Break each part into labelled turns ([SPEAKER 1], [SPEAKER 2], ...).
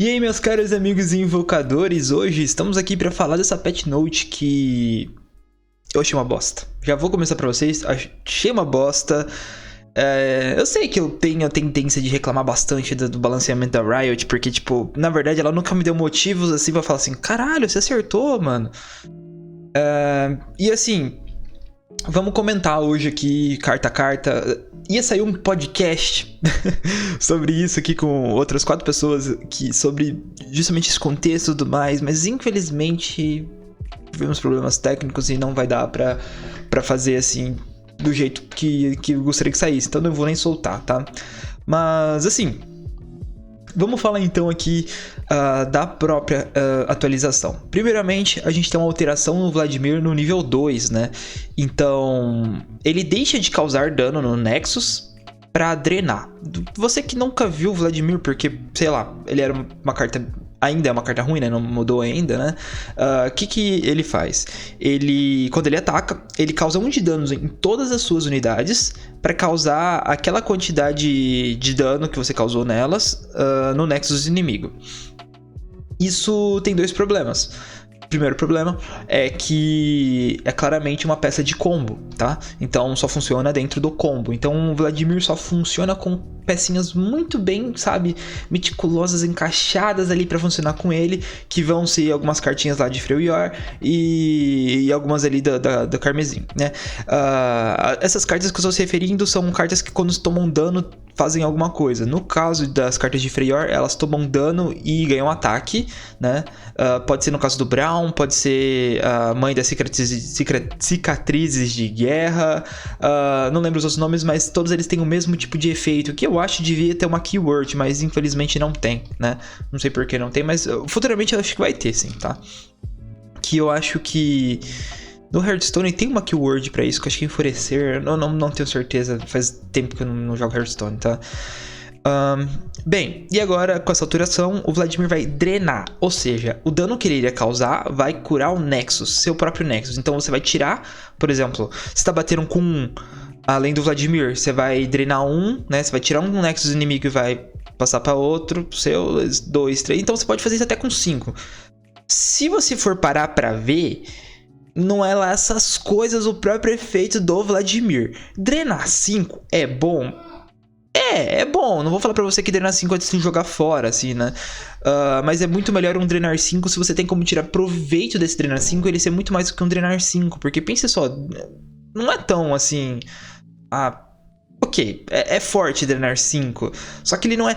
[SPEAKER 1] E aí, meus caros amigos invocadores, hoje estamos aqui para falar dessa patch note que eu achei uma bosta. Já vou começar para vocês, achei uma bosta. Eu sei que eu tenho a tendência de reclamar bastante do balanceamento da Riot, porque, tipo, na verdade ela nunca me deu motivos assim pra falar assim, caralho, você acertou, mano. E assim, vamos comentar hoje aqui, carta a carta. Ia sair um podcast sobre isso aqui com outras 4 pessoas, sobre justamente esse contexto e tudo mais, mas infelizmente tivemos problemas técnicos e não vai dar pra fazer assim do jeito que eu gostaria que saísse, então não vou nem soltar, tá? Mas assim, vamos falar então aqui da própria atualização. Primeiramente, a gente tem uma alteração no Vladimir no nível 2, né? Então, ele deixa de causar dano no Nexus para drenar. Você que nunca viu o Vladimir, porque, sei lá, ele era uma carta... Ainda é uma carta ruim, né? Não mudou ainda, né? O que ele faz? Quando ele ataca, ele causa 1 de danos em todas as suas unidades para causar aquela quantidade de dano que você causou nelas no Nexus inimigo. Isso tem 2 problemas. O primeiro problema é que é claramente uma peça de combo, tá? Então só funciona dentro do combo. Então o Vladimir só funciona com pecinhas muito bem, sabe, meticulosas, encaixadas ali pra funcionar com ele, que vão ser algumas cartinhas lá de Freyr e algumas ali da Carmesim, né? Essas cartas que eu estou se referindo são cartas que quando tomam dano fazem alguma coisa. No caso das cartas de Freyr, elas tomam dano e ganham ataque, né? Pode ser no caso do Braum, pode ser a mãe das cicatrizes de guerra, não lembro os outros nomes, mas todos eles têm o mesmo tipo de efeito, que eu acho que devia ter uma keyword, mas infelizmente não tem, né? Não sei por que não tem, mas futuramente eu acho que vai ter sim, tá? Que eu acho que no Hearthstone tem uma keyword pra isso, que eu acho que é enfurecer, não tenho certeza, faz tempo que eu não jogo Hearthstone, tá? Bem, e agora com essa alteração, o Vladimir vai drenar, ou seja, o dano que ele iria causar vai curar o Nexus, seu próprio Nexus. Então você vai tirar, por exemplo, se tá batendo com 1, além do Vladimir, você vai drenar 1, né? Você vai tirar um Nexus inimigo e vai passar para outro, seu 2, 3. Então você pode fazer isso até com 5. Se você for parar pra ver, não é lá essas coisas o próprio efeito do Vladimir. Drenar 5 é bom? É bom. Não vou falar pra você que drenar 5 é de jogar fora, assim, né? Mas é muito melhor um drenar 5 se você tem como tirar proveito desse drenar 5, ele ser muito mais do que um drenar 5. Porque pensa só, não é tão assim... ok, é forte drenar 5, só que ele não é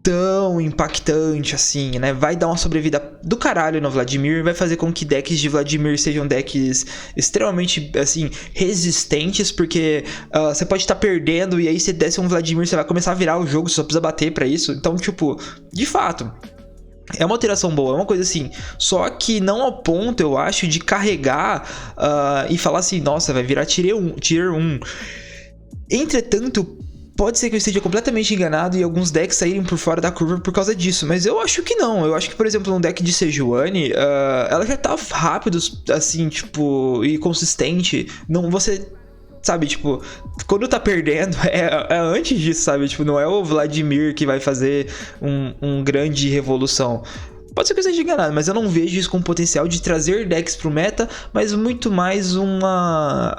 [SPEAKER 1] tão impactante assim, né? Vai dar uma sobrevida do caralho no Vladimir, vai fazer com que decks de Vladimir sejam decks extremamente, assim, resistentes, porque você pode estar perdendo e aí se desce um Vladimir, você vai começar a virar o jogo, você só precisa bater pra isso. Então, tipo, de fato, é uma alteração boa, é uma coisa assim, só que não ao ponto, eu acho, de carregar e falar assim, nossa, vai virar tier 1. Entretanto, pode ser que eu esteja completamente enganado e alguns decks saírem por fora da curva por causa disso, mas eu acho que não. Eu acho que, por exemplo, um deck de Sejuani, ela já tá rápido, assim, tipo, e consistente. Não, você... Sabe, tipo, quando tá perdendo, é antes disso, sabe? Tipo, não é o Vladimir que vai fazer um grande revolução. Pode ser que eu esteja enganado, mas eu não vejo isso com potencial de trazer decks pro meta, mas muito mais uma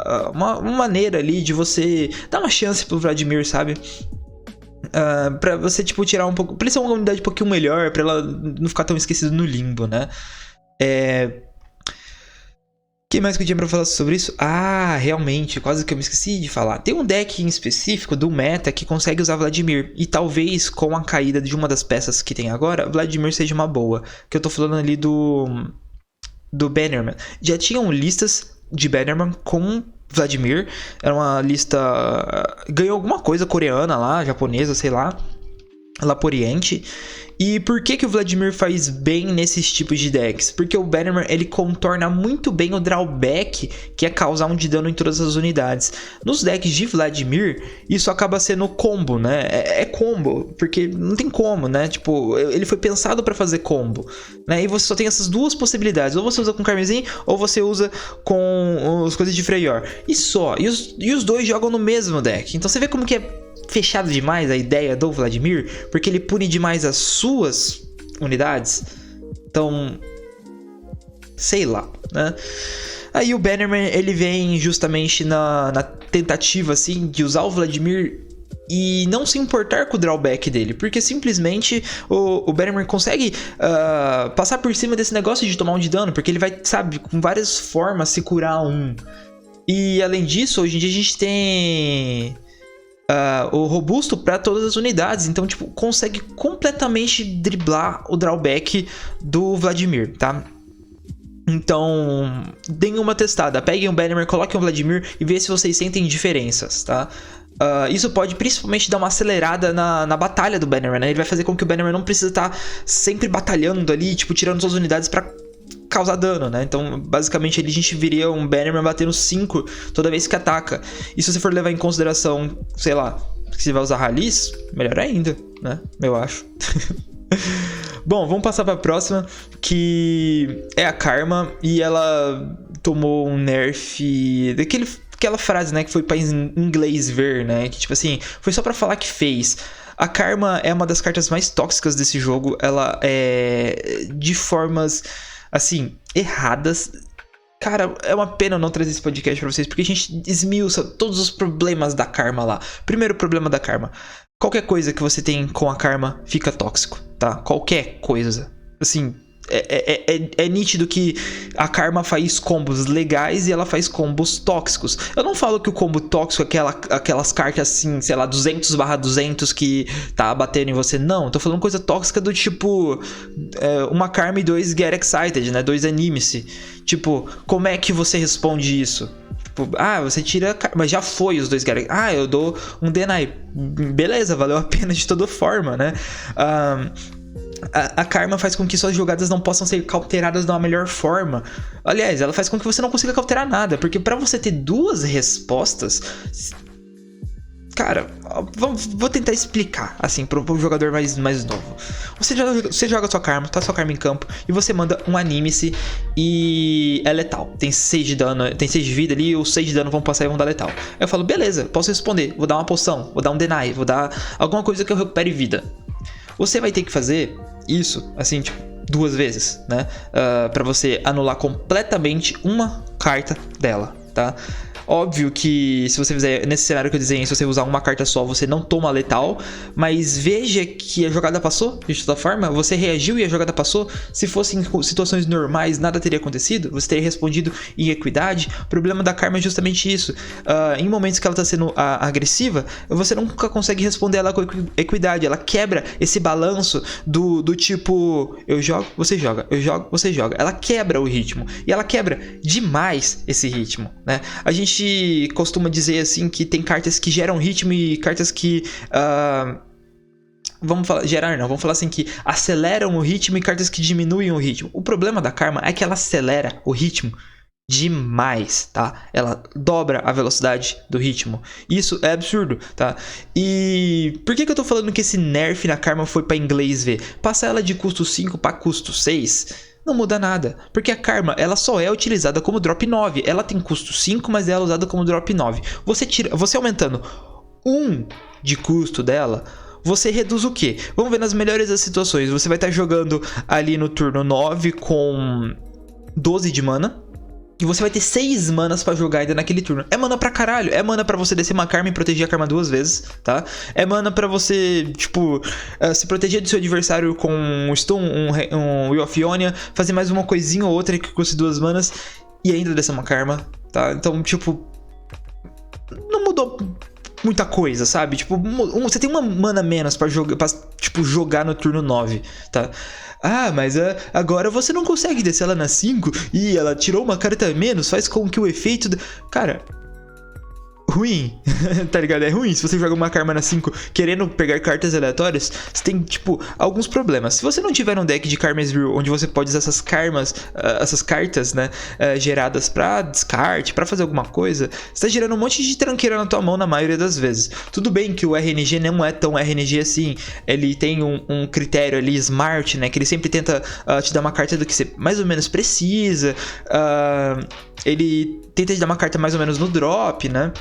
[SPEAKER 1] maneira ali de você dar uma chance pro Vladimir, sabe? Pra você, tipo, tirar um pouco... Pra ele ser uma unidade um pouquinho melhor, pra ela não ficar tão esquecida no limbo, né? O que mais que eu tinha pra falar sobre isso? Realmente, quase que eu me esqueci de falar. Tem um deck em específico do meta que consegue usar Vladimir. E talvez com a caída de uma das peças que tem agora, Vladimir seja uma boa. Que eu tô falando ali do Bannerman. Já tinham listas de Bannerman com Vladimir. Era uma lista... Ganhou alguma coisa coreana lá, japonesa, sei lá. Lá por Oriente. E por que o Vladimir faz bem nesses tipos de decks? Porque o Bannerman, ele contorna muito bem o drawback, que é causar 1 de dano em todas as unidades. Nos decks de Vladimir, isso acaba sendo combo, né? É combo, porque não tem como, né? Tipo, ele foi pensado para fazer combo, né? E você só tem essas 2 possibilidades. Ou você usa com Carmesim, ou você usa com as coisas de Freyr. E só. E os 2 jogam no mesmo deck. Então você vê como que é fechado demais a ideia do Vladimir, porque ele pune demais as suas unidades. Então, sei lá, né? Aí o Bannerman, ele vem justamente na tentativa, assim, de usar o Vladimir e não se importar com o drawback dele, porque simplesmente o Bannerman consegue passar por cima desse negócio de tomar um de dano, porque ele vai, sabe, com várias formas se curar um. E além disso, hoje em dia a gente tem o robusto para todas as unidades, então tipo, consegue completamente driblar o drawback do Vladimir, tá? Então, deem uma testada, peguem o Bannerman, coloquem o Vladimir e vejam se vocês sentem diferenças, tá? Isso pode principalmente dar uma acelerada na batalha do Bannerman, né? Ele vai fazer com que o Bannerman não precise estar sempre batalhando ali, tipo, tirando suas unidades pra causar dano, né? Então, basicamente, ali a gente viria um Bannerman batendo 5 toda vez que ataca. E se você for levar em consideração, sei lá, que você vai usar Rallies, melhor ainda, né? Eu acho. Bom, vamos passar pra próxima, que é a Karma, e ela tomou um nerf aquela frase, né, que foi pra inglês ver, né, que tipo assim, foi só pra falar que fez. A Karma é uma das cartas mais tóxicas desse jogo, ela é de formas, assim, erradas. Cara, é uma pena eu não trazer esse podcast pra vocês, porque a gente esmiuça todos os problemas da Karma lá. Primeiro problema da Karma: qualquer coisa que você tem com a Karma fica tóxico, tá? Qualquer coisa. Assim, é nítido que a Karma faz combos legais e ela faz combos tóxicos. Eu não falo que o combo tóxico é aquelas cartas assim, sei lá, 200/200 que tá batendo em você. Não, tô falando coisa tóxica do tipo uma Karma e 2 Get Excited, né? 2 Anime-se. Tipo, como é que você responde isso? Tipo, você tira... Mas já foi os 2 Get... eu dou um Deny. Beleza, valeu a pena de toda forma, né? A Karma faz com que suas jogadas não possam ser cauteradas da melhor forma. Aliás, ela faz com que você não consiga cauterar nada, porque pra você ter 2 respostas... Cara, vou tentar explicar, assim, pro jogador mais novo. Você joga sua Karma, tá sua Karma em campo, e você manda um Anime-se e é letal. Tem 6 de dano, tem 6 de vida ali, e os 6 de dano vão passar e vão dar letal. Aí eu falo, beleza, posso responder, vou dar uma poção, vou dar um Deny, vou dar alguma coisa que eu recupere vida. Você vai ter que fazer isso, assim, tipo, 2 vezes, né? Pra você anular completamente uma carta dela, tá? Óbvio que se você fizer, nesse cenário que eu desenhei, se você usar uma carta só, você não toma letal, mas veja que a jogada passou, de toda forma, você reagiu e a jogada passou. Se fossem situações normais, nada teria acontecido, você teria respondido em equidade. O problema da Karma é justamente isso. Em momentos que ela está sendo agressiva, você nunca consegue responder ela com equidade, ela quebra esse balanço do tipo, eu jogo, você joga, eu jogo, você joga. Ela quebra o ritmo, e ela quebra demais esse ritmo, né? A gente costuma dizer assim que tem cartas que geram ritmo e cartas que vamos falar assim, que aceleram o ritmo, e cartas que diminuem o ritmo. O problema da Karma é que ela acelera o ritmo demais, tá? Ela dobra a velocidade do ritmo. Isso é absurdo, tá? E por que eu tô falando que esse nerf na Karma foi pra inglês ver? Passar ela de custo 5 pra custo 6 não muda nada, porque a Karma, ela só é utilizada como drop 9. Ela tem custo 5, mas ela é usada como drop 9. Você aumentando 1 de custo dela, você reduz o quê? Vamos ver nas melhores das situações. Você vai estar jogando ali no turno 9 com 12 de mana, e você vai ter 6 manas pra jogar ainda naquele turno. É mana pra caralho. É mana pra você descer uma Karma e proteger a Karma 2 vezes, tá? É mana pra você, tipo, se proteger do seu adversário com um stun, um Wheel of Ionia, fazer mais uma coisinha ou outra que custe 2 manas e ainda descer uma Karma, tá? Então, tipo, não mudou muita coisa, sabe? Tipo, você tem uma mana menos pra jogar no turno 9, tá? Mas agora você não consegue descer ela na 5 e ela tirou uma carta a menos, faz com que o efeito... Cara, ruim, tá ligado? É ruim. Se você joga uma Karma na 5 querendo pegar cartas aleatórias, você tem, tipo, alguns problemas. Se você não tiver um deck de Karma Ezreal, onde você pode usar essas karmas, essas cartas, né, geradas pra descarte, pra fazer alguma coisa, você tá gerando um monte de tranqueira na tua mão na maioria das vezes. Tudo bem que o RNG não é tão RNG assim. Ele tem um critério ali, smart, né, que ele sempre tenta te dar uma carta do que você mais ou menos precisa. Ele tenta te dar uma carta mais ou menos no drop, né?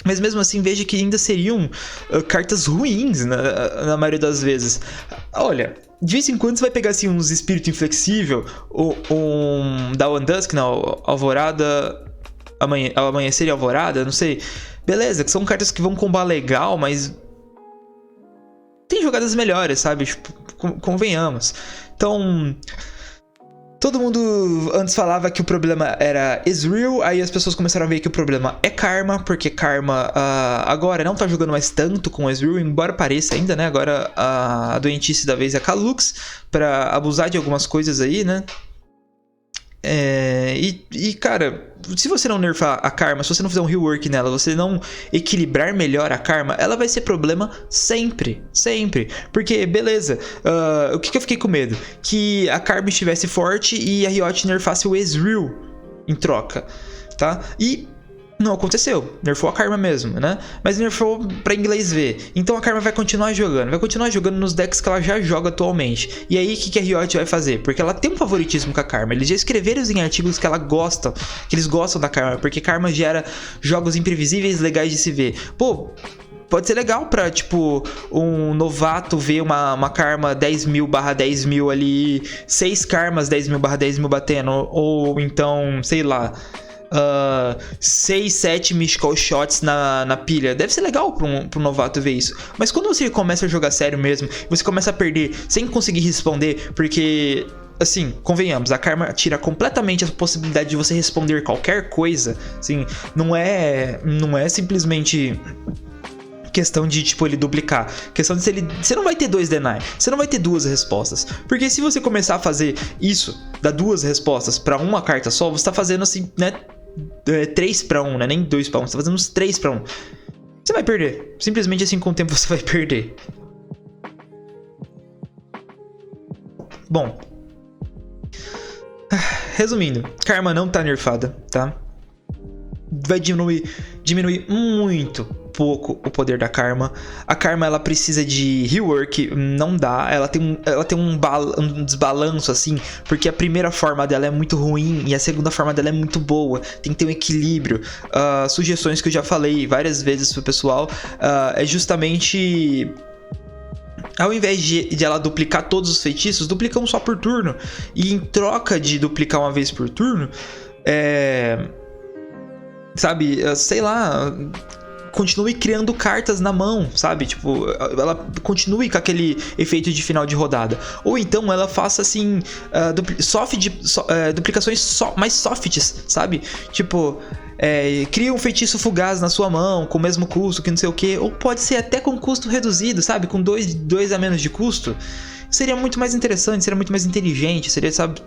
[SPEAKER 1] Mas mesmo assim, veja que ainda seriam cartas ruins na maioria das vezes. Olha, de vez em quando você vai pegar assim uns Espírito Inflexível, um Dawn Dusk, não, Alvorada, Amanhecer e Alvorada, não sei. Beleza, que são cartas que vão combar legal, mas tem jogadas melhores, sabe? Tipo, convenhamos. Então, todo mundo antes falava que o problema era Ezreal, aí as pessoas começaram a ver que o problema é Karma, porque Karma agora não tá jogando mais tanto com Ezreal, embora pareça ainda, né? Agora a doentice da vez é Kalux, pra abusar de algumas coisas aí, né? Cara, se você não nerfar a Karma, se você não fizer um rework nela, você não equilibrar melhor a Karma, ela vai ser problema sempre, sempre. Porque, beleza, o que eu fiquei com medo? Que a Karma estivesse forte e a Riot nerfasse o Ezreal em troca, tá? E não aconteceu, nerfou a Karma mesmo, né? Mas nerfou pra inglês ver. Então a Karma vai continuar jogando nos decks que ela já joga atualmente. E aí o que a Riot vai fazer? Porque ela tem um favoritismo com a Karma. Eles já escreveram em artigos que eles gostam da Karma, porque Karma gera jogos imprevisíveis legais de se ver. Pô, pode ser legal pra, tipo, um novato ver uma Karma 10.000/10.000 ali, 6 Karmas 10.000/10.000 batendo, ou então, sei lá, 6, 7 Mystical Shots na pilha. Deve ser legal pra um novato ver isso. Mas quando você começa a jogar sério mesmo, você começa a perder sem conseguir responder, porque, assim, convenhamos, a Karma tira completamente a possibilidade de você responder qualquer coisa. Assim, não é simplesmente questão de, tipo, ele duplicar. Questão de você não vai ter 2 deny. Você não vai ter 2 respostas. Porque se você começar a fazer isso, dar 2 respostas pra uma carta só, você tá fazendo assim, né? 3/1, né? Nem 2/1. Você tá fazendo uns 3/1. Você vai perder. Simplesmente assim, com o tempo você vai perder. Bom, resumindo, Karma não tá nerfada, tá? Vai diminuir muito pouco o poder da Karma. A Karma, ela precisa de rework, não dá. Ela tem um desbalanço, assim, porque a primeira forma dela é muito ruim e a segunda forma dela é muito boa. Tem que ter um equilíbrio. Sugestões que eu já falei várias vezes pro pessoal, é justamente, ao invés de ela duplicar todos os feitiços, duplica um só por turno. E em troca de duplicar uma vez por turno, sabe, sei lá, continue criando cartas na mão, sabe? Tipo, ela continue com aquele efeito de final de rodada. Ou então ela faça, assim, duplicações mais softs, sabe? Tipo, cria um feitiço fugaz na sua mão com o mesmo custo, que não sei o que. Ou pode ser até com custo reduzido, sabe? Com 2 a menos de custo. Seria muito mais interessante, seria muito mais inteligente, seria, sabe,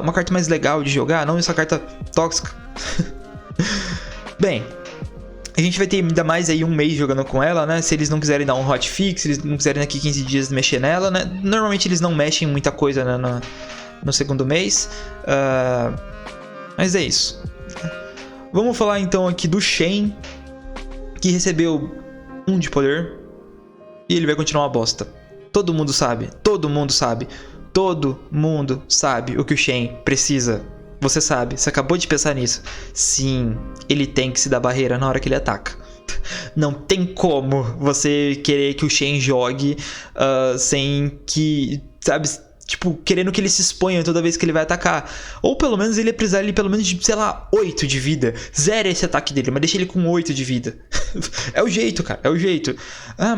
[SPEAKER 1] uma carta mais legal de jogar, não essa carta tóxica. Bem, a gente vai ter ainda mais aí um mês jogando com ela, né? Se eles não quiserem dar um hotfix, se eles não quiserem daqui 15 dias mexer nela, né? Normalmente eles não mexem muita coisa, né, no segundo mês. Mas é isso. Vamos falar então aqui do Shen, que recebeu 1 de poder. E ele vai continuar uma bosta. Todo mundo sabe. Todo mundo sabe. Todo mundo sabe o que o Shen precisa. Você sabe, você acabou de pensar nisso. Sim, ele tem que se dar barreira na hora que ele ataca. Não tem como você querer que o Shen jogue sem que, sabe, tipo, querendo que ele se exponha toda vez que ele vai atacar. Ou pelo menos ele ia precisar ali pelo menos de, sei lá, 8 de vida. Zera esse ataque dele, mas deixa ele com 8 de vida. É o jeito, cara, é o jeito.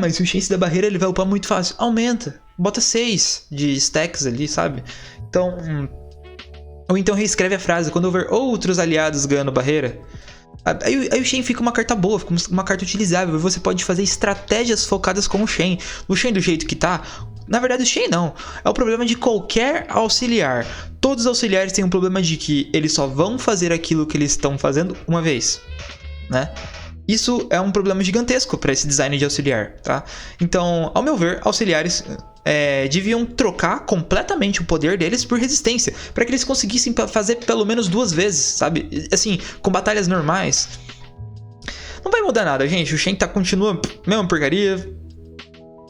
[SPEAKER 1] Mas se o Shen se der barreira, ele vai upar muito fácil. Aumenta, bota 6 de stacks ali, sabe? Então, ou então reescreve a frase: quando houver outros aliados ganhando barreira. Aí o Shen fica uma carta boa, fica uma carta utilizável. Você pode fazer estratégias focadas com o Shen. O Shen do jeito que tá, na verdade o Shen não, é o problema de qualquer auxiliar. Todos os auxiliares têm um problema de que eles só vão fazer aquilo que eles estão fazendo uma vez, né? Isso é um problema gigantesco para esse design de auxiliar, tá? Então, ao meu ver, auxiliares deviam trocar completamente o poder deles por resistência, para que eles conseguissem fazer pelo menos 2 vezes, sabe? Assim, com batalhas normais. Não vai mudar nada, gente. O Shen continua mesma porcaria.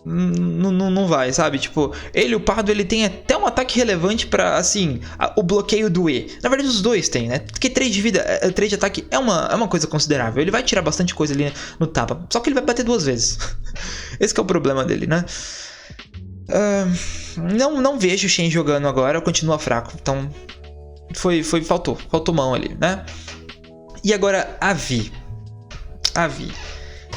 [SPEAKER 1] Não vai, sabe? Tipo, ele, o Pardo, ele tem até um ataque relevante pra, assim, o bloqueio do E. Na verdade, os dois tem, né? Porque 3 de vida, 3 de ataque é uma coisa considerável. Ele vai tirar bastante coisa ali no tapa. Só que ele vai bater 2 vezes. Esse que é o problema dele, né? Não vejo o Shen jogando agora, continua fraco. Então, faltou mão ali, né? E agora, a Vi.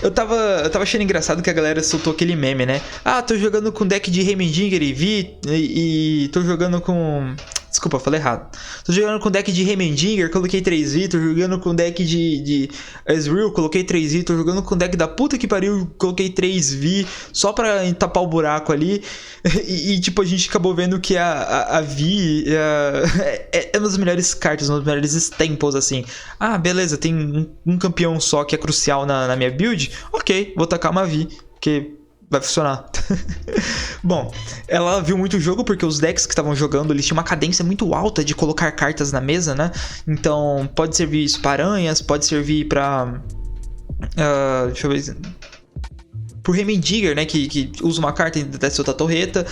[SPEAKER 1] Eu tava achando engraçado que a galera soltou aquele meme, né? Ah, tô jogando com deck de Heimendinger e Vi e tô jogando com... Desculpa, eu falei errado. Tô jogando com deck de Heimendinger, coloquei 3V. Tô jogando com deck de Ezreal, coloquei 3V. Tô jogando com deck da puta que pariu, coloquei 3V. Só pra tapar o buraco ali. Tipo, a gente acabou vendo que a Vi é uma das melhores cartas, uma das melhores staples, assim. Ah, beleza, tem um campeão só que é crucial na minha build. Ok, vou tacar uma Vi, porque... vai funcionar. Bom, ela viu muito o jogo porque os decks que estavam jogando, eles tinham uma cadência muito alta de colocar cartas na mesa, né? Então, pode servir isso para aranhas, pode servir para... deixa eu ver... pro Heimendinger, né? Que usa uma carta e desce outra torreta.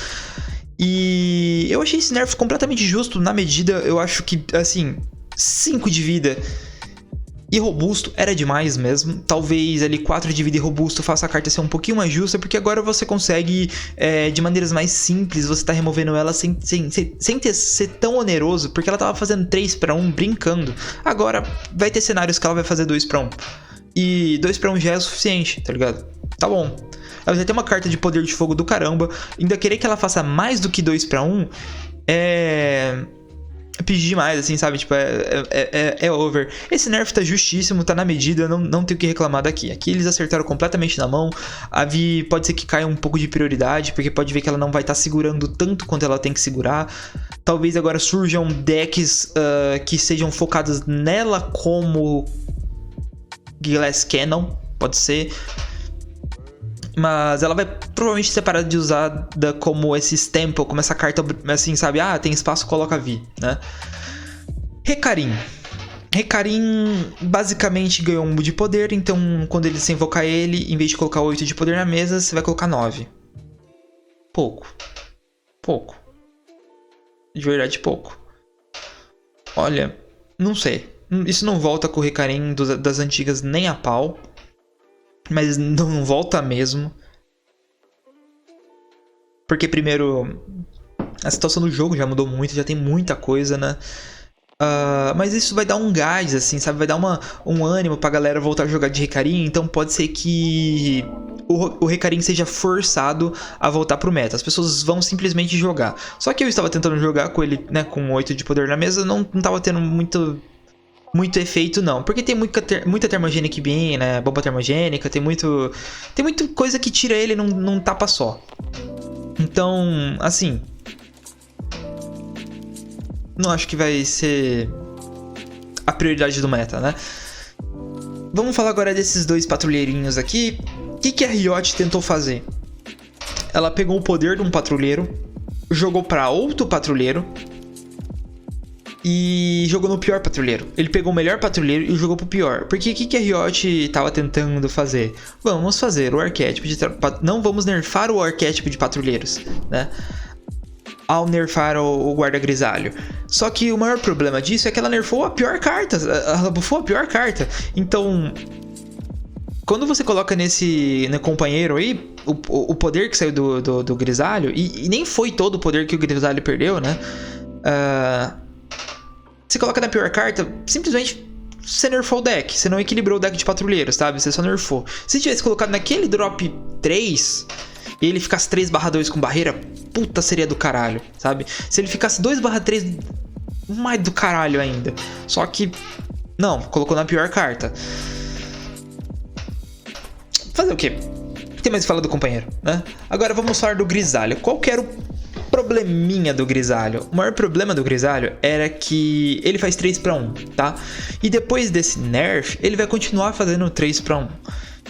[SPEAKER 1] E eu achei esse nerf completamente justo na medida, eu acho que, assim, 5 de vida... e robusto era demais mesmo. Talvez ali 4 de vida e robusto faça a carta ser um pouquinho mais justa, porque agora você consegue, de maneiras mais simples, você tá removendo ela sem ser tão oneroso, porque ela tava fazendo 3 para 1 brincando. Agora vai ter cenários que ela vai fazer 2 para 1. E 2 para 1 já é o suficiente, tá ligado? Tá bom. Ela já tem uma carta de poder de fogo do caramba. Ainda querer que ela faça mais do que 2 para 1 é pedir demais, assim, sabe? Tipo, é over. Esse nerf tá justíssimo, tá na medida, não tenho o que reclamar daqui. Aqui eles acertaram completamente na mão. A Vi pode ser que caia um pouco de prioridade, porque pode ver que ela não vai estar segurando tanto quanto ela tem que segurar. Talvez agora surjam decks que sejam focados nela como Glass Cannon, pode ser. Mas ela vai provavelmente ser parada de usar como esse Stample, como essa carta, assim, sabe? Ah, tem espaço, coloca Vi, né? Hecarim basicamente ganhou 1 de poder, então quando você invocar ele, em vez de colocar 8 de poder na mesa, você vai colocar 9. Pouco. De verdade, pouco. Olha, não sei. Isso não volta com o Hecarim das antigas nem a pau. Mas não volta mesmo. Porque primeiro, a situação do jogo já mudou muito, já tem muita coisa, né? Mas isso vai dar um gás, assim, sabe? Vai dar um ânimo pra galera voltar a jogar de Hecarim. Então pode ser que o Hecarim seja forçado a voltar pro meta. As pessoas vão simplesmente jogar. Só que eu estava tentando jogar com ele, né, com 8 de poder na mesa, não tava tendo muito efeito, não. Porque tem muita termogênica bem, né? Bomba termogênica, tem muita coisa que tira ele num tapa só. Então, assim, não acho que vai ser a prioridade do meta, né? Vamos falar agora desses 2 patrulheirinhos aqui. O que a Riot tentou fazer? Ela pegou o poder de um patrulheiro, jogou para outro patrulheiro e jogou no pior patrulheiro. Ele pegou o melhor patrulheiro e jogou pro pior. Porque o que a Riot tava tentando fazer? Vamos fazer o arquétipo de... Não vamos nerfar o arquétipo de patrulheiros, né? Ao nerfar o guarda grisalho. Só que o maior problema disso é que ela nerfou a pior carta. Ela buffou a pior carta. Então, quando você coloca nesse companheiro aí, o poder que saiu do grisalho, e nem foi todo o poder que o grisalho perdeu, né? Você coloca na pior carta, simplesmente você nerfou o deck. Você não equilibrou o deck de patrulheiros, sabe? Você só nerfou. Se tivesse colocado naquele drop 3 e ele ficasse 3/2 com barreira, puta, seria do caralho, sabe? Se ele ficasse 2/3, mais do caralho ainda. Só que, não, colocou na pior carta. Fazer o quê? Tem mais que falar do companheiro, né? Agora vamos falar do grisalho. Qual que era o probleminha do grisalho? O maior problema do grisalho era que ele faz 3/1, tá? E depois desse nerf, ele vai continuar fazendo 3/1.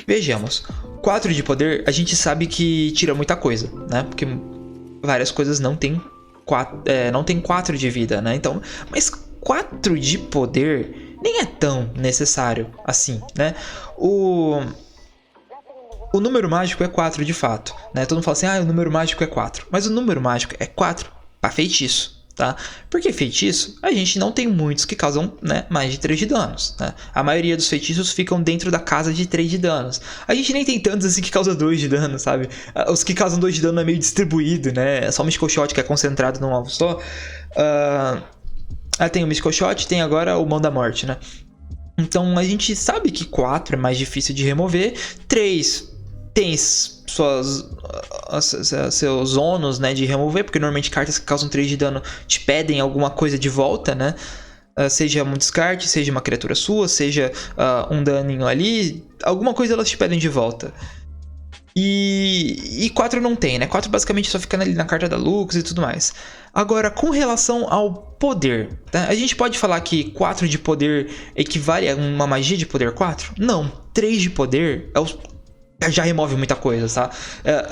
[SPEAKER 1] Vejamos. 4 de poder, a gente sabe que tira muita coisa, né? Porque várias coisas não tem 4 de vida, né? Então, mas 4 de poder nem é tão necessário assim, né? O número mágico é 4 de fato, né? Todo mundo fala assim, o número mágico é 4. Mas o número mágico é 4 para feitiço, tá? Porque feitiço, a gente não tem muitos que causam, né, mais de 3 de danos, né? A maioria dos feitiços ficam dentro da casa de 3 de danos. A gente nem tem tantos assim que causam 2 de dano, sabe? Os que causam 2 de dano é meio distribuído, né? É só o Mystical Shot que é concentrado num alvo só. Tem o Mystical Shot, tem agora o Mão da Morte, né? Então a gente sabe que 4 é mais difícil de remover. 3 tem seus ônus, né, de remover, porque normalmente cartas que causam 3 de dano te pedem alguma coisa de volta, né? Seja um descarte, seja uma criatura sua, seja um daninho ali, alguma coisa elas te pedem de volta. E 4 não tem, né? 4 basicamente só fica ali na carta da Lux e tudo mais. Agora, com relação ao poder, tá? A gente pode falar que 4 de poder equivale a uma magia de poder 4? Não. 3 de poder já remove muita coisa, tá?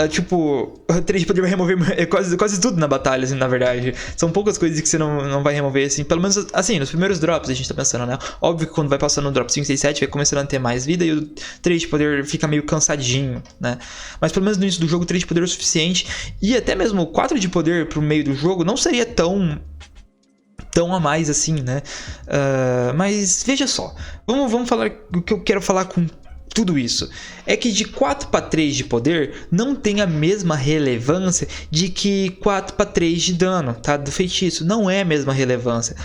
[SPEAKER 1] Tipo, 3 de poder vai remover quase tudo na batalha, assim, na verdade. São poucas coisas que você não vai remover, assim. Pelo menos, assim, nos primeiros drops a gente tá pensando, né? Óbvio que quando vai passando no drop 5, 6, 7 vai começando a ter mais vida e o 3 de poder fica meio cansadinho, né? Mas pelo menos no início do jogo, 3 de poder é o suficiente. E até mesmo 4 de poder pro meio do jogo não seria tão a mais assim, né? Mas veja só. Vamos falar o que eu quero falar com tudo isso. É que de 4 para 3 de poder não tem a mesma relevância de que 4 para 3 de dano, tá? Do feitiço. Não é a mesma relevância.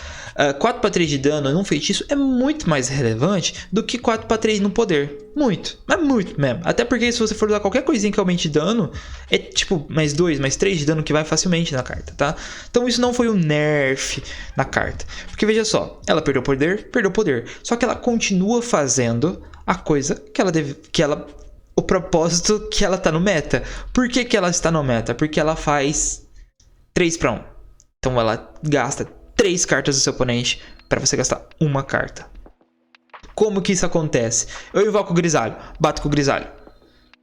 [SPEAKER 1] 4 para 3 de dano num feitiço é muito mais relevante do que 4 para 3 no poder. Muito. Mas muito mesmo. Até porque se você for usar qualquer coisinha que aumente dano, é tipo mais 2, mais 3 de dano que vai facilmente na carta, tá? Então isso não foi um nerf na carta. Porque veja só, ela perdeu poder. Só que ela continua fazendo a coisa o propósito que ela tá no meta. Por que ela está no meta? Porque ela faz 3 para 1. Então ela gasta 3 cartas do seu oponente para você gastar uma carta. Como que isso acontece? Eu invoco o Grisalho, bato com o Grisalho.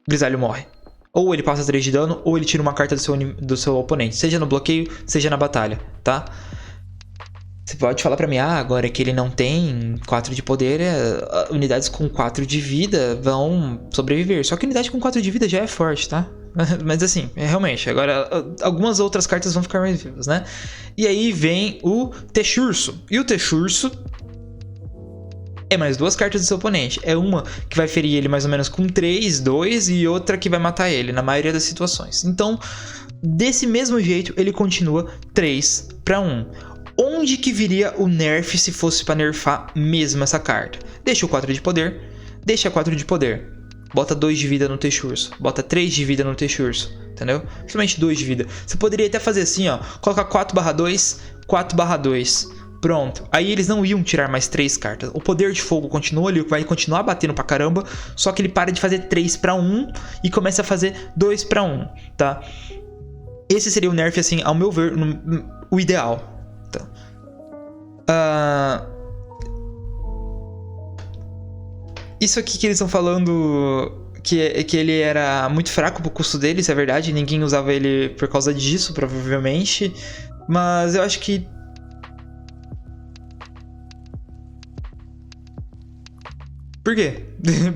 [SPEAKER 1] O Grisalho morre. Ou ele passa 3 de dano, ou ele tira uma carta do seu oponente. Seja no bloqueio, seja na batalha, tá? Você pode falar pra mim, agora que ele não tem 4 de poder, unidades com 4 de vida vão sobreviver. Só que unidade com 4 de vida já é forte, tá? Mas assim, realmente, agora algumas outras cartas vão ficar mais vivas, né? E aí vem o Texurso. E o Texurso é mais 2 cartas do seu oponente. É uma que vai ferir ele mais ou menos com 3, 2 e outra que vai matar ele, na maioria das situações. Então, desse mesmo jeito, ele continua 3 para 1. Onde que viria o nerf se fosse para nerfar mesmo essa carta? Deixa o 4 de poder, deixa 4 de poder. Bota 2 de vida no Texurso, bota 3 de vida no Texurso, entendeu? Somente 2 de vida. Você poderia até fazer assim, ó, coloca 4/2, 4/2. Pronto. Aí eles não iam tirar mais 3 cartas. O poder de fogo continua ali, vai continuar batendo pra caramba, só que ele para de fazer 3 para 1 e começa a fazer 2 para 1, tá? Esse seria o nerf, assim, ao meu ver, o ideal. Isso aqui que eles estão falando que ele era muito fraco pro custo dele, isso é verdade. Ninguém usava ele por causa disso, provavelmente. Mas eu acho que... Por quê?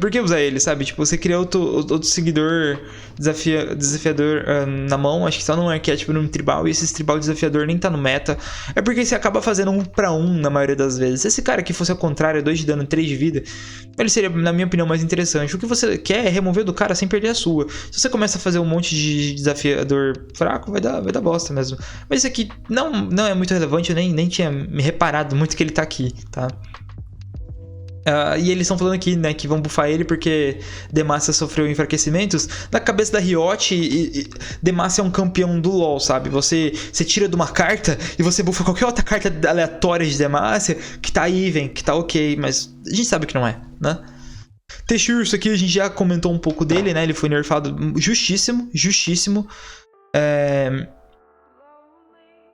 [SPEAKER 1] Por que usar ele, sabe? Tipo, você cria outro seguidor desafiador na mão, acho que só num arquétipo, num tribal, e esse tribal desafiador nem tá no meta. É porque você acaba fazendo 1 para 1 na maioria das vezes. Se esse cara aqui fosse ao contrário, 2 de dano, 3 de vida, ele seria, na minha opinião, mais interessante. O que você quer é remover do cara sem perder a sua. Se você começa a fazer um monte de desafiador fraco, vai dar bosta mesmo. Mas esse aqui não é muito relevante, eu nem tinha me reparado muito que ele tá aqui, tá? E eles estão falando aqui, né, que vão buffar ele porque Demacia sofreu enfraquecimentos. Na cabeça da Riot, Demacia é um campeão do LoL, sabe? Você tira de uma carta e você buffa qualquer outra carta aleatória de Demacia que tá even, que tá ok, mas a gente sabe que não é, né? Texurso aqui a gente já comentou um pouco dele, né? Ele foi nerfado justíssimo.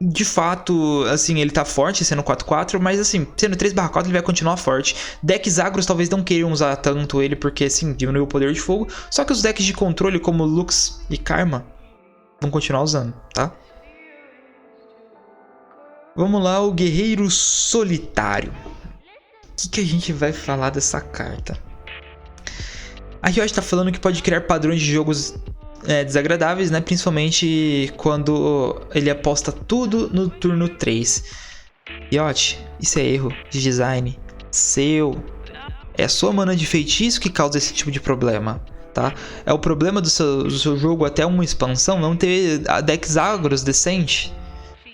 [SPEAKER 1] De fato, assim, ele tá forte sendo 4/4, mas assim, sendo 3/4 ele vai continuar forte. Decks agros talvez não queiram usar tanto ele, porque assim, diminuiu o poder de fogo. Só que os decks de controle como Lux e Karma vão continuar usando, tá? Vamos lá, o Guerreiro Solitário. O que a gente vai falar dessa carta? A Riot tá falando que pode criar padrões de jogos desagradáveis, né? Principalmente quando ele aposta tudo no turno 3. Riot, isso é erro de design seu. É a sua mana de feitiço que causa esse tipo de problema, tá? É o problema do seu jogo até uma expansão não ter decks agros decente,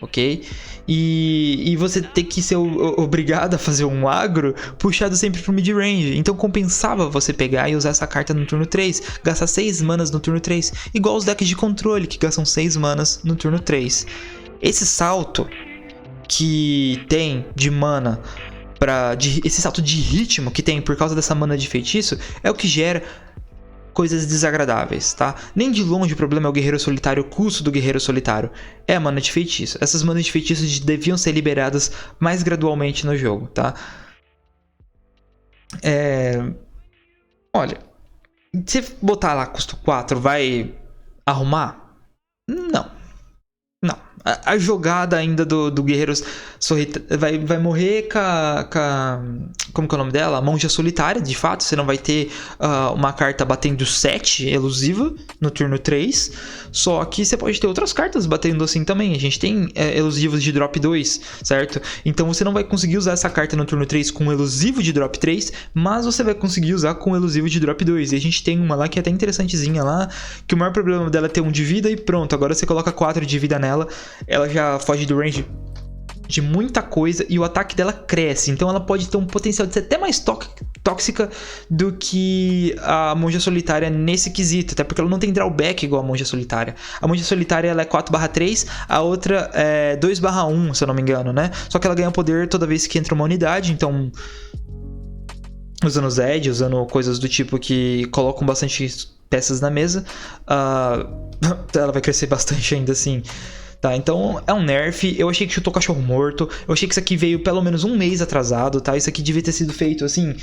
[SPEAKER 1] ok? E você ter que ser obrigado a fazer um agro puxado sempre pro mid-range. Então compensava você pegar e usar essa carta no turno 3, gastar 6 manas no turno 3, igual os decks de controle que gastam 6 manas no turno 3. Esse salto que tem de mana, esse salto de ritmo que tem por causa dessa mana de feitiço, é o que gera coisas desagradáveis, tá? Nem de longe o problema é o guerreiro solitário, o custo do guerreiro solitário. É a mana de feitiço. Essas manas de feitiço deviam ser liberadas mais gradualmente no jogo, tá? Olha, se botar lá custo 4, vai arrumar? Não. A jogada ainda do guerreiro vai morrer com a... Como que é o nome dela? A monja solitária, de fato. Você não vai ter uma carta batendo 7 elusiva no turno 3. Só que você pode ter outras cartas batendo assim também. A gente tem elusivos de drop 2, certo? Então você não vai conseguir usar essa carta no turno 3 com elusivo de drop 3, mas você vai conseguir usar com elusivo de drop 2. E a gente tem uma lá que é até interessantezinha lá, que o maior problema dela é ter 1 de vida e pronto. Agora você coloca 4 de vida nela, ela já foge do range de muita coisa e o ataque dela cresce. Então ela pode ter um potencial de ser até mais tóxica do que a monja solitária nesse quesito, até porque ela não tem drawback igual a monja solitária. A monja solitária ela é 4/3, a outra é 2/1, se eu não me engano, né? Só que ela ganha poder toda vez que entra uma unidade, então usando Zed, usando coisas do tipo que colocam bastante peças na mesa, ela vai crescer bastante ainda assim. Tá, então é um nerf. Eu achei que chutou cachorro morto. Eu achei que isso aqui veio pelo menos um mês atrasado, tá? Isso aqui devia ter sido feito, assim,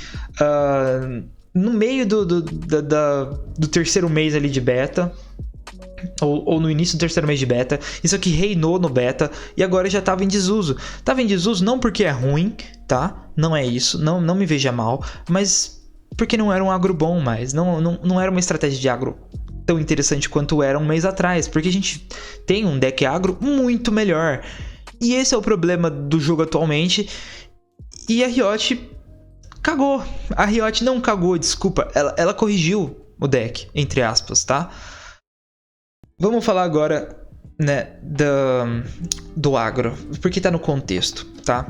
[SPEAKER 1] no meio do terceiro mês ali de beta. Ou no início do terceiro mês de beta. Isso aqui reinou no beta e agora já tava em desuso. Tava em desuso não porque é ruim, tá? Não é isso, não me veja mal. Mas porque não era um agro bom mais. Não era uma estratégia de agro tão interessante quanto era um mês atrás, porque a gente tem um deck agro muito melhor. E esse é o problema do jogo atualmente. E a Riot cagou. A Riot não cagou, desculpa. Ela corrigiu o deck, entre aspas, tá? Vamos falar agora, né, do agro, porque tá no contexto, tá?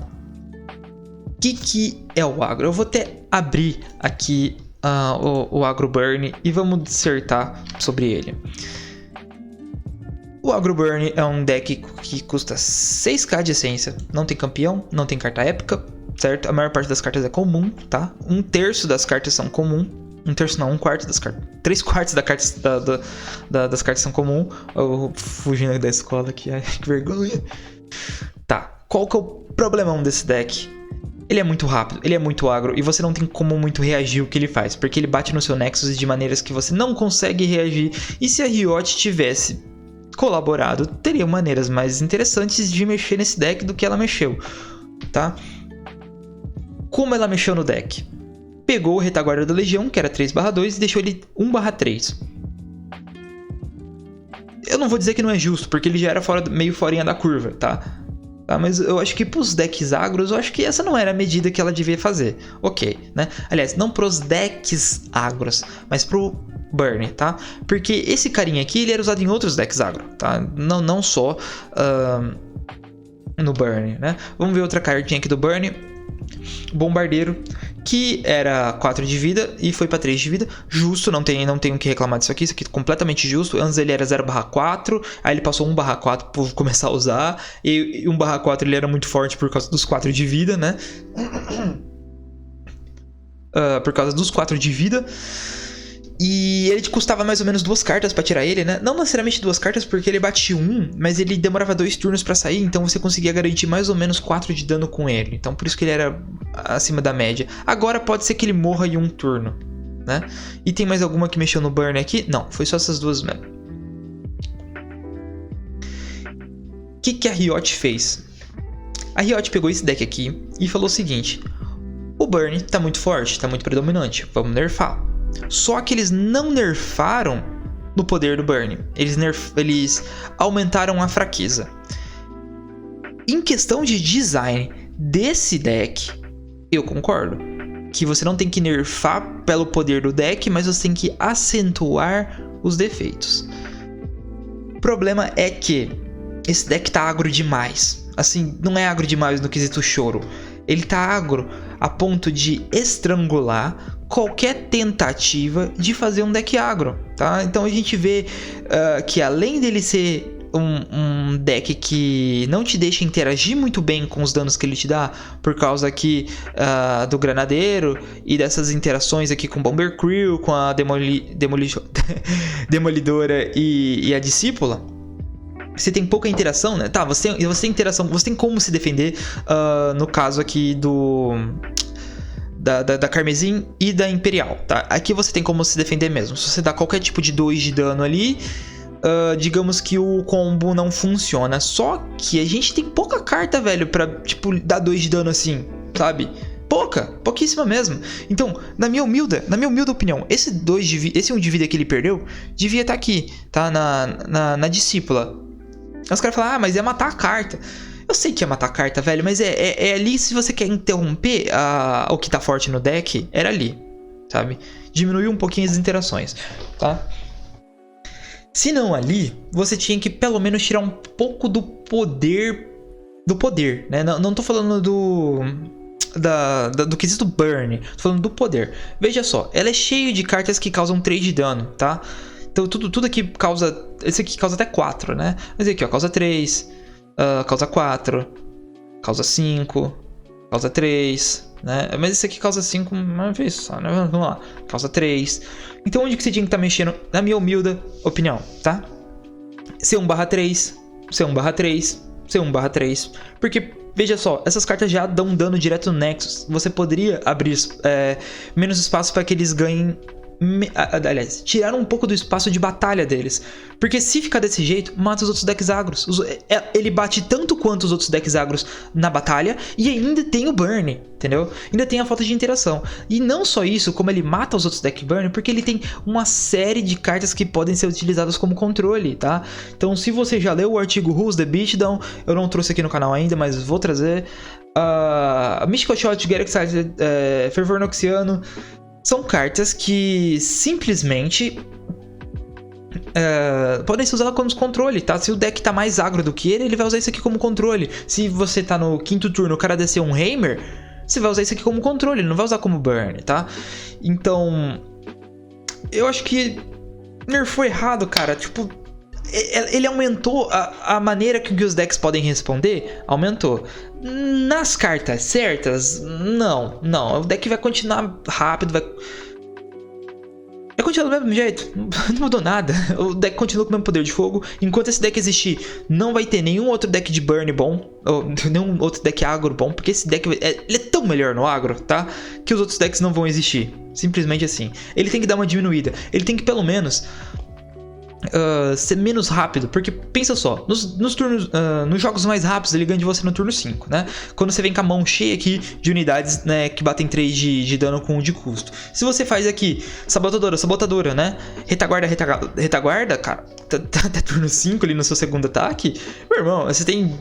[SPEAKER 1] O que é o agro? Eu vou até abrir aqui o Agroburn e vamos dissertar sobre ele. O Agroburn é um deck que custa 6k de essência, não tem campeão, não tem carta épica, certo? A maior parte das cartas é comum, tá? 1/3 das cartas são comum. 1/3 não, 1/4 das cartas. 3/4 das cartas são comum. Eu fugindo da escola aqui, ai, que vergonha. Tá, qual que é o problemão desse deck? Ele é muito rápido, ele é muito agro e você não tem como muito reagir o que ele faz, porque ele bate no seu Nexus de maneiras que você não consegue reagir. E se a Riot tivesse colaborado, teria maneiras mais interessantes de mexer nesse deck do que ela mexeu, tá? Como ela mexeu no deck? Pegou o Retaguarda da Legião, que era 3/2, e deixou ele 1/3. Eu não vou dizer que não é justo, porque ele já era meio forinha da curva, tá? Mas eu acho que pros decks agros, eu acho que essa não era a medida que ela devia fazer. Ok, né? Aliás, não pros decks agros, mas pro Burn, tá? Porque esse carinha aqui, ele era usado em outros decks agro, tá? Não só no Burn, né? Vamos ver outra cartinha aqui do Burn. Bombardeiro, que era 4 de vida e foi pra 3 de vida. Justo, não tenho o que reclamar disso aqui. Isso aqui é completamente justo. Antes ele era 0/4, aí ele passou 1/4 pra começar a usar. E 1/4 ele era muito forte por causa dos 4 de vida, né? Por causa dos 4 de vida. E ele custava mais ou menos 2 cartas pra tirar ele, né? Não necessariamente 2 cartas, porque ele bate 1, mas ele demorava 2 turnos pra sair, então você conseguia garantir mais ou menos 4 de dano com ele. Então por isso que ele era acima da média. Agora pode ser que ele morra em um turno, né? E tem mais alguma que mexeu no Burn aqui? Não, foi só essas duas mesmo. O que a Riot fez? A Riot pegou esse deck aqui e falou o seguinte: o Burn tá muito forte, tá muito predominante, vamos nerfar. Só que eles não nerfaram no poder do Burn. Eles aumentaram a fraqueza. Em questão de design desse deck, eu concordo. Que você não tem que nerfar pelo poder do deck, mas você tem que acentuar os defeitos. O problema é que esse deck tá agro demais. Assim, não é agro demais no quesito choro. Ele tá agro a ponto de estrangular qualquer tentativa de fazer um deck agro, tá? Então a gente vê que além dele ser um deck que não te deixa interagir muito bem com os danos que ele te dá, por causa aqui do Granadeiro e dessas interações aqui com Bomber Crew, com a Demolidora e a Discípula, você tem pouca interação, né? Tá, você tem interação, você tem como se defender no caso aqui da Carmesim e da Imperial, tá? Aqui você tem como se defender mesmo. Se você dá qualquer tipo de 2 de dano ali, digamos que o combo não funciona. Só que a gente tem pouca carta, velho, pra, tipo, dar 2 de dano assim, sabe? Pouquíssima mesmo. Então, na minha humilde opinião, esse 1 de vida que ele perdeu devia estar aqui, tá? Na Discípula. Os caras falam, mas ia matar a carta. Eu sei que ia matar a carta, velho, mas é ali, se você quer interromper o que tá forte no deck, era ali, sabe? Diminuir um pouquinho as interações, tá? Se não ali, você tinha que pelo menos tirar um pouco do poder, né? Não tô falando do quesito burn, tô falando do poder. Veja só, ela é cheia de cartas que causam 3 de dano, tá? Então tudo aqui causa... Esse aqui causa até 4, né? Mas aqui, ó, causa 3, causa 4, causa 5, causa 3, né? Mas esse aqui causa 5 uma vez só, né? Vamos lá. Causa 3. Então onde que você tinha que estar mexendo? Na minha humilde opinião, tá? C1/3, C1/3, C1/3. Porque, veja só, essas cartas já dão dano direto no Nexus. Você poderia abrir menos espaço para que eles ganhem... Aliás, tiraram um pouco do espaço de batalha deles. Porque se ficar desse jeito, mata os outros decks agros. Ele bate tanto quanto os outros decks agros na batalha. E ainda tem o burn, entendeu? Ainda tem a falta de interação. E não só isso, como ele mata os outros decks burn, porque ele tem uma série de cartas que podem ser utilizadas como controle, tá? Então se você já leu o artigo Who's the Beatdown, eu não trouxe aqui no canal ainda, mas vou trazer. Mystical Shot, Garruk, Fervor Noxiano. São cartas que simplesmente podem ser usadas como controle, tá? Se o deck tá mais agro do que ele vai usar isso aqui como controle. Se você tá no 5º turno, o cara descer um Heimer, você vai usar isso aqui como controle, ele não vai usar como burn, tá? Então, eu acho que nerfou errado, cara. Tipo, ele aumentou a maneira que os decks podem responder, aumentou. Nas cartas certas, não. O deck vai continuar rápido, vai continuar do mesmo jeito, não mudou nada. O deck continua com o mesmo poder de fogo. Enquanto esse deck existir, não vai ter nenhum outro deck de burn bom, ou nenhum outro deck agro bom, porque esse deck ele é tão melhor no agro, tá? Que os outros decks não vão existir. Simplesmente assim. Ele tem que dar uma diminuída. Ele tem que pelo menos ser menos rápido, porque pensa só, nos turnos, nos jogos mais rápidos ele ganha de você no turno 5, né? Quando você vem com a mão cheia aqui de unidades, né, que batem 3 de dano com 1 de custo. Se você faz aqui sabotadora, né? Retaguarda, cara, até turno 5 ali no seu segundo ataque, meu irmão, você tem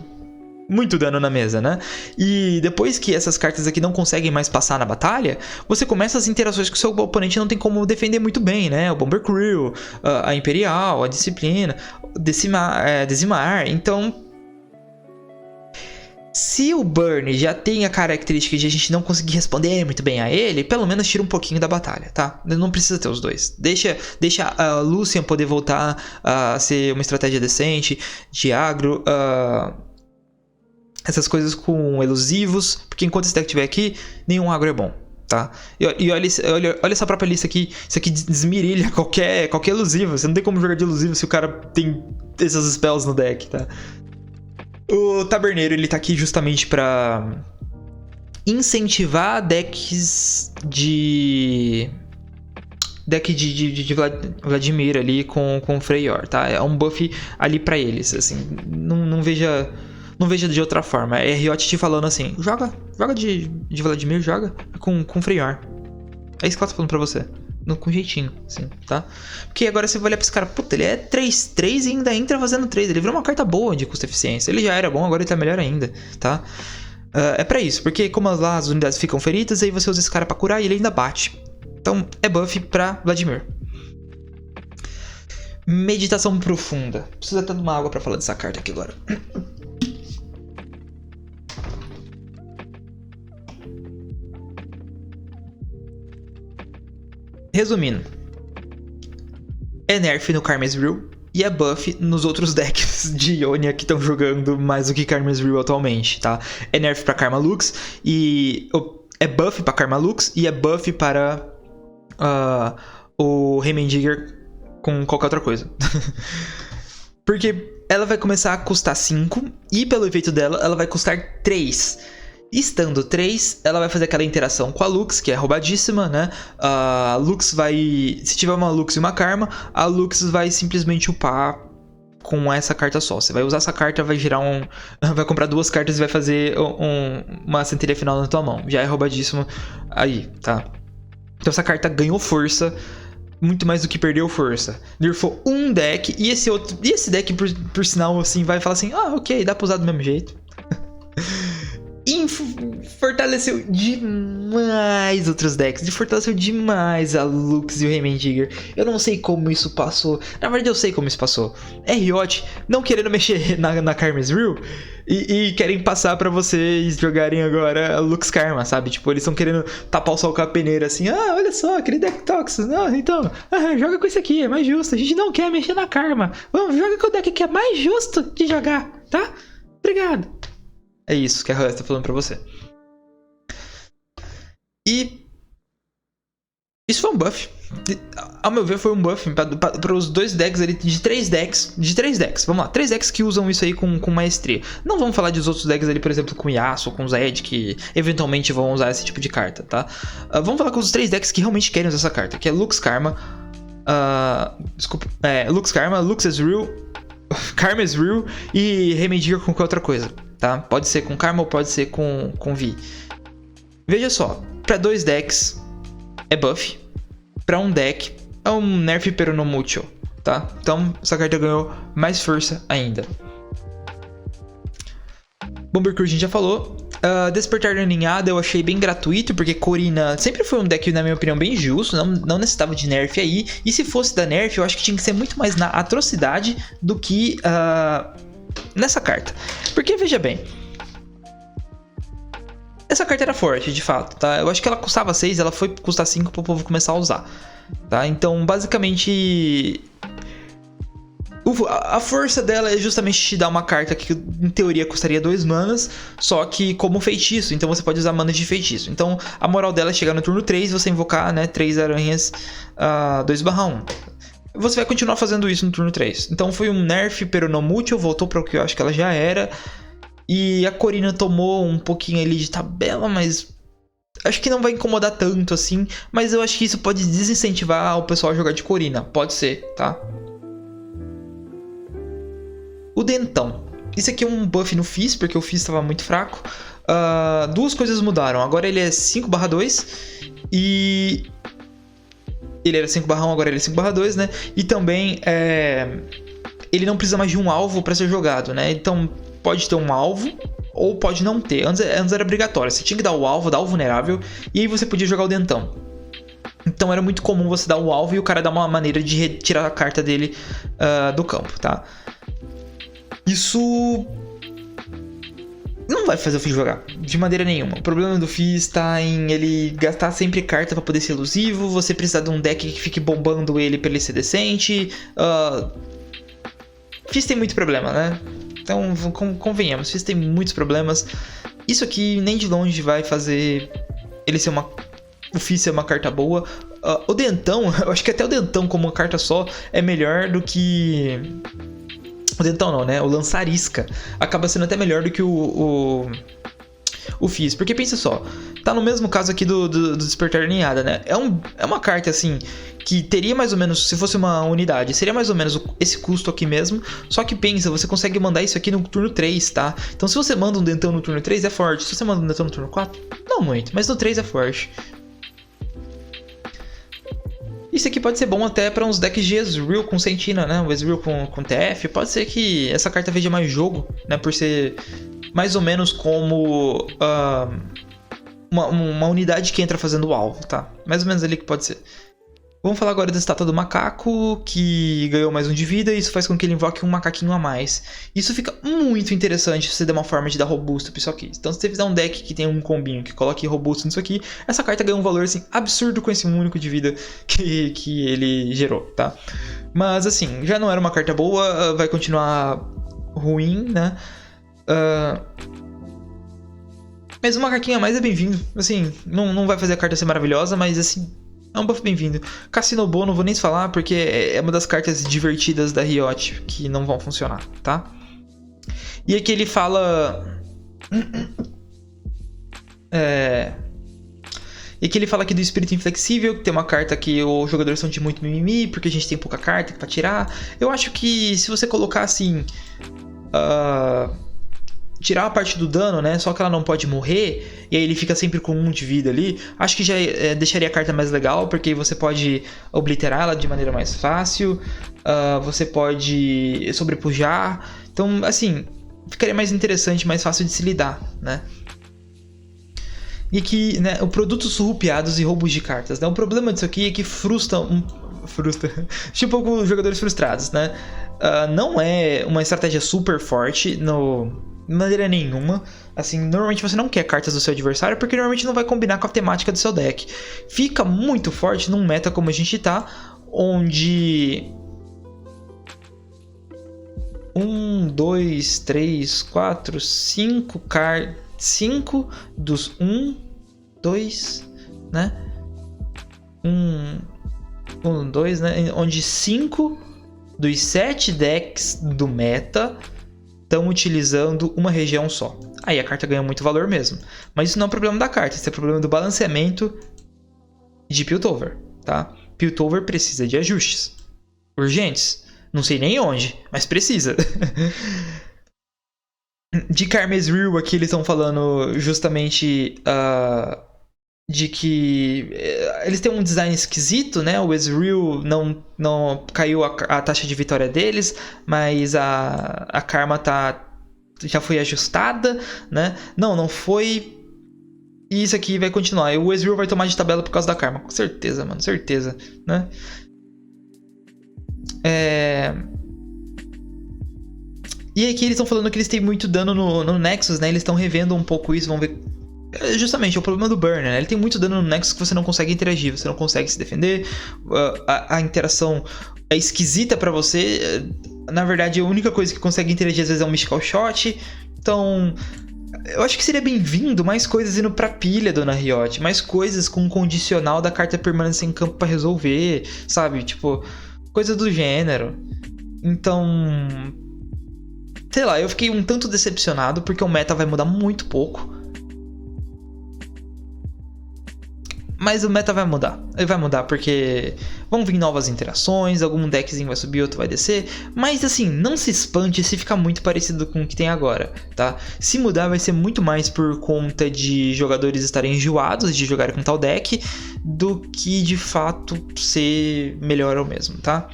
[SPEAKER 1] muito dano na mesa, né? E depois que essas cartas aqui não conseguem mais passar na batalha, você começa as interações que o seu oponente não tem como defender muito bem, né? O Bomber Crew, a Imperial, a Disciplina, Dizimar. Então, se o Burn já tem a característica de a gente não conseguir responder muito bem a ele, pelo menos tira um pouquinho da batalha, tá? Não precisa ter os dois. Deixa a Lucian poder voltar a ser uma estratégia decente, de agro, essas coisas com elusivos, porque enquanto esse deck estiver aqui, nenhum agro é bom, tá? E olha essa própria lista aqui, isso aqui desmirilha qualquer elusivo, você não tem como jogar de elusivo se o cara tem essas spells no deck, tá? O Taberneiro, ele tá aqui justamente pra incentivar decks de Vladimir ali com Freyr, tá? É um buff ali pra eles, assim, não veja de outra forma. É Riot te falando assim, joga de Vladimir, joga com Freyr. É isso que ela tá falando pra você. com jeitinho, assim, tá? Porque agora você vai olhar pra esse cara, puta, ele é 3-3 e ainda entra fazendo 3. Ele virou uma carta boa de custo-eficiência. Ele já era bom, agora ele tá melhor ainda, tá? É pra isso, porque como lá as unidades ficam feridas, aí você usa esse cara pra curar e ele ainda bate. Então é buff pra Vladimir. Meditação profunda. Preciso até de uma água pra falar dessa carta aqui agora. Resumindo, é nerf no Karma's Brew e é buff nos outros decks de Ionia que estão jogando mais do que Karma's Brew atualmente, tá? É nerf pra Karma Lux e é buff pra Karma Lux e é buff para o Heimendigger com qualquer outra coisa. Porque ela vai começar a custar 5 e pelo efeito dela ela vai custar 3. Estando 3, ela vai fazer aquela interação com a Lux, que é roubadíssima, né? A Lux vai... Se tiver uma Lux e uma Karma, a Lux vai simplesmente upar com essa carta só. Você vai usar essa carta, vai girar um... Vai comprar 2 cartas e vai fazer uma centelha final na tua mão. Já é roubadíssimo aí, tá? Então essa carta ganhou força, muito mais do que perdeu força. Nerfou um deck e esse deck, por sinal, assim, vai falar assim, ok, dá pra usar do mesmo jeito. Fortaleceu demais outros decks. Fortaleceu demais a Lux e o Heimendigger. Eu não sei como isso passou. Na verdade eu sei como isso passou. É Riot não querendo mexer na Karma's Brew e querem passar pra vocês jogarem agora a Lux Karma, sabe? Tipo, eles estão querendo tapar o sol com a peneira assim. Olha só, aquele deck Toxus. Então, joga com esse aqui, é mais justo. A gente não quer mexer na Karma. Vamos, joga com o deck que é mais justo de jogar, tá? Obrigado. É isso que a Hus tá falando pra você. E isso foi um buff. Ao meu ver, foi um buff para os 2 decks ali, de 3 decks. Vamos lá, 3 decks que usam isso aí com maestria. Não vamos falar dos outros decks ali, por exemplo, com Yasuo, com Zed, que eventualmente vão usar esse tipo de carta, tá? Vamos falar com os 3 decks que realmente querem usar essa carta, que é Lux Karma. Lux Karma, Lux's Real, Karma's Real e Heimendigger com qualquer outra coisa. Tá? Pode ser com Karma ou pode ser com Vi. Veja só, para 2 decks é buff, para um deck é um nerf pero no mucho, tá? Então essa carta ganhou mais força ainda. Bomber Crew a gente já falou. Despertar da Ninhada eu achei bem gratuito, porque Corina sempre foi um deck, na minha opinião, bem justo, não necessitava de nerf aí. E se fosse da nerf, eu acho que tinha que ser muito mais na atrocidade do que nessa carta. Porque, veja bem, essa carta era forte, de fato, tá? Eu acho que ela custava 6, ela foi custar 5 pro povo começar a usar, tá? Então, basicamente, a força dela é justamente te dar uma carta que, em teoria, custaria 2 manas, só que como feitiço, então você pode usar manas de feitiço. Então, a moral dela é chegar no turno 3, você invocar, né, 3 aranhas 2/1. Você vai continuar fazendo isso no turno 3. Então foi um nerf, pero no mucho, voltou para o que eu acho que ela já era. E a Corina tomou um pouquinho ali de tabela, mas acho que não vai incomodar tanto assim. Mas eu acho que isso pode desincentivar o pessoal a jogar de Corina. Pode ser, tá? O Dentão. Isso aqui é um buff no Fizz, porque o Fizz estava muito fraco. 2 coisas mudaram. Agora ele é 5/2 e... Ele era 5/1, agora ele é 5/2, né? E também ele não precisa mais de um alvo para ser jogado, né? Então pode ter um alvo ou pode não ter. Antes era obrigatório, você tinha que dar o alvo vulnerável, e aí você podia jogar o Dentão. Então era muito comum você dar o alvo e o cara dar uma maneira de retirar a carta dele do campo, tá? Isso não vai fazer o Fizz jogar, de maneira nenhuma. O problema do Fizz tá em ele gastar sempre carta pra poder ser elusivo, você precisar de um deck que fique bombando ele pra ele ser decente. Fizz tem muito problema, né? Então, convenhamos, Fizz tem muitos problemas. Isso aqui nem de longe vai fazer ele ser o Fizz ser uma carta boa. O Dentão, eu acho que até o Dentão como uma carta só é melhor do que... O Dentão não, né? O Lançar Isca acaba sendo até melhor do que o Fizz. Porque pensa só, tá no mesmo caso aqui do Despertar da Ninhada, né? É uma carta assim que teria mais ou menos, se fosse uma unidade, seria mais ou menos esse custo aqui mesmo. Só que pensa, você consegue mandar isso aqui no turno 3, tá? Então se você manda um Dentão no turno 3 é forte. Se você manda um Dentão no turno 4, não muito, mas no 3 é forte. Isso aqui pode ser bom até para uns decks de Ezreal com Sentina, né? O Ezreal com TF. Pode ser que essa carta veja mais jogo, né? Por ser mais ou menos como uma unidade que entra fazendo o alvo, tá? Mais ou menos ali que pode ser. Vamos falar agora da estátua do macaco, que ganhou mais um de vida, e isso faz com que ele invoque um macaquinho a mais. Isso fica muito interessante se você der uma forma de dar robusto pra isso aqui. Então se você fizer um deck que tem um combinho que coloque robusto nisso aqui, essa carta ganha um valor assim, absurdo com esse único de vida que ele gerou, tá? Mas assim, já não era uma carta boa, vai continuar ruim, né? Mas um macaquinho a mais é bem-vindo. Assim, não vai fazer a carta ser maravilhosa, mas assim... é um buff bem-vindo. Cassinobo, não vou nem falar, porque é uma das cartas divertidas da Riot que não vão funcionar, tá? E aqui ele fala... E aqui ele fala aqui do Espírito Inflexível, que tem uma carta que os jogadores são de muito mimimi, porque a gente tem pouca carta pra tirar. Eu acho que se você colocar assim... tirar a parte do dano, né? Só que ela não pode morrer, e aí ele fica sempre com 1 de vida ali. Acho que já deixaria a carta mais legal, porque você pode obliterar ela de maneira mais fácil. Você pode sobrepujar. Então, assim, ficaria mais interessante, mais fácil de se lidar, né? E aqui, né, o produtos surrupiados e roubos de cartas, né? O problema disso aqui é que frustra deixa um pouco os jogadores frustrados, né? Não é uma estratégia super forte de maneira nenhuma. Assim, normalmente você não quer cartas do seu adversário, porque normalmente não vai combinar com a temática do seu deck. Fica muito forte num meta como a gente tá, onde 1, 2, 3, 4, 5 5 dos 1, 2, né? 1, 2, né? Onde 5 dos 7 decks do meta estão utilizando uma região só. Aí a carta ganha muito valor mesmo. Mas isso não é um problema da carta, isso é problema do balanceamento de Piltover, tá? Piltover precisa de ajustes urgentes. Não sei nem onde, mas precisa. De Karma Ezreal aqui eles estão falando justamente de que eles têm um design esquisito, né? O Ezreal não caiu a taxa de vitória deles, mas a Karma já foi ajustada, né? Não foi. E isso aqui vai continuar. E o Ezreal vai tomar de tabela por causa da Karma. Com certeza, mano. Certeza, né? E aqui eles estão falando que eles têm muito dano no Nexus, né? Eles estão revendo um pouco isso, vamos ver. Justamente, é o problema do Burner, né? Ele tem muito dano no Nexus que você não consegue interagir, você não consegue se defender, a interação é esquisita pra você. Na verdade, a única coisa que consegue interagir às vezes é um Mystical Shot. Então, eu acho que seria bem-vindo mais coisas indo pra pilha, Dona Riot. Mais coisas com um condicional da carta permanência em campo pra resolver, sabe? Tipo, coisa do gênero. Então... sei lá, eu fiquei um tanto decepcionado porque o meta vai mudar muito pouco. Mas o meta vai mudar. Ele vai mudar porque vão vir novas interações, algum deckzinho vai subir, outro vai descer. Mas assim, não se espante se ficar muito parecido com o que tem agora, tá? Se mudar vai ser muito mais por conta de jogadores estarem enjoados de jogar com tal deck do que de fato ser melhor ou mesmo, tá?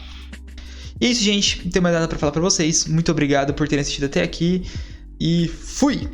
[SPEAKER 1] E é isso, gente. Não tenho mais nada pra falar pra vocês. Muito obrigado por terem assistido até aqui. E fui!